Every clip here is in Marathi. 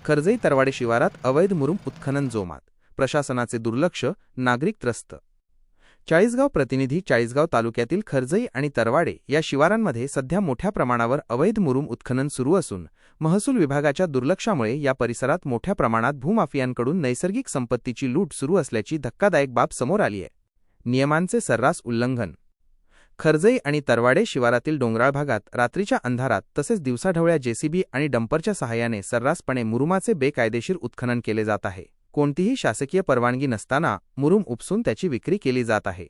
खर्जई तरवाडे शिवारात अवैध मुरुम उत्खनन जोमात, प्रशासनाचे दुर्लक्ष, नागरिक त्रस्त। चाळीसगाव प्रतिनिधी चाळीसगाव तालुक्यातील खर्जई आणि तरवाडे या शिवारांमध्ये सध्या मोठ्या प्रमाणावर अवैध मुरुम उत्खनन सुरू असून महसूल विभागाच्या दुर्लक्षामुळे या परिसरात मोठ्या प्रमाणात भूमाफियांकडून नैसर्गिक संपत्तीची लूट सुरू असल्याची धक्कादायक बाब समोर आली आहे। नियमांचे सर्रास उल्लंघन। खर्जई आणि तरवाडे शिवारातील डोंगराळ भागात रात्रीच्या अंधारात तसेच दिवसाढवळ्या जेसीबी आणि डंपरच्या सहाय्याने सर्रासपणे मुरुमाचे बेकायदेशीर उत्खनन केले जात आहे। कोणतीही शासकीय परवानगी नसताना मुरुम उपसून त्याची विक्री केली जात आहे।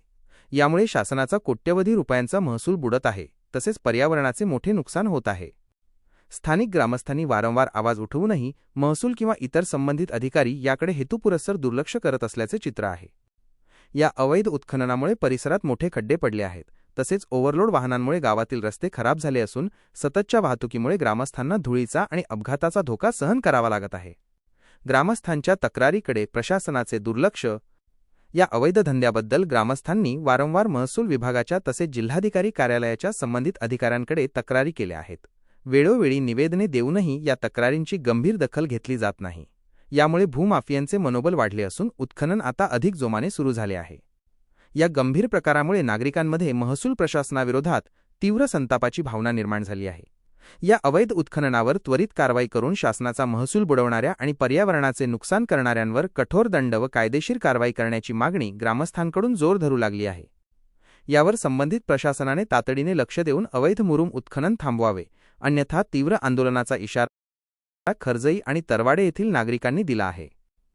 यामुळे शासनाचा कोट्यवधी रुपयांचा महसूल बुडत आहे, तसेच पर्यावरणाचे मोठे नुकसान होत आहे। स्थानिक ग्रामस्थांनी वारंवार आवाज उठवूनही महसूल किंवा इतर संबंधित अधिकारी याकडे हेतुपुरस्सर दुर्लक्ष करत असल्याचे चित्र आहे। या अवैध उत्खननामुळे परिसरात मोठे खड्डे पडले आहेत, तसेच ओव्हरलोड वाहनांमुळे गावातील रस्ते खराब झाले असून सततच्या वाहतुकीमुळे ग्रामस्थांना धुळीचा आणि अपघाताचा धोका सहन करावा लागत आहे। ग्रामस्थांच्या तक्रारीकडे प्रशासनाचे दुर्लक्ष। या अवैध धंद्याबद्दल ग्रामस्थांनी वारंवार महसूल विभागाच्या तसेच जिल्हाधिकारी कार्यालयाच्या संबंधित अधिकाऱ्यांकडे तक्रारी केल्या आहेत। वेळोवेळी निवेदने देऊनही या तक्रारींची गंभीर दखल घेतली जात नाही। यामुळे भूमाफियांचे मनोबल वाढले असून उत्खनन आता अधिक जोमाने सुरू झाले आहे। या गंभीर प्रकारामुळे नागरिकांमध्ये महसूल प्रशासनाविरोधात तीव्र संतापाची भावना निर्माण झाली आहे। या अवैध उत्खननावर त्वरित कारवाई करून शासनाचा महसूल बुडवणाऱ्या आणि पर्यावरणाचे नुकसान करणाऱ्यांवर कठोर दंड व कायदेशीर कारवाई करण्याची मागणी ग्रामस्थांकडून जोर धरू लागली आहे। यावर संबंधित प्रशासनाने तातडीने लक्ष देऊन अवैध मुरुम उत्खनन थांबवावे, अन्यथा तीव्र आंदोलनाचा इशारा खर्जई आणि तरवाडे येथील नागरिकांनी दिला आहे।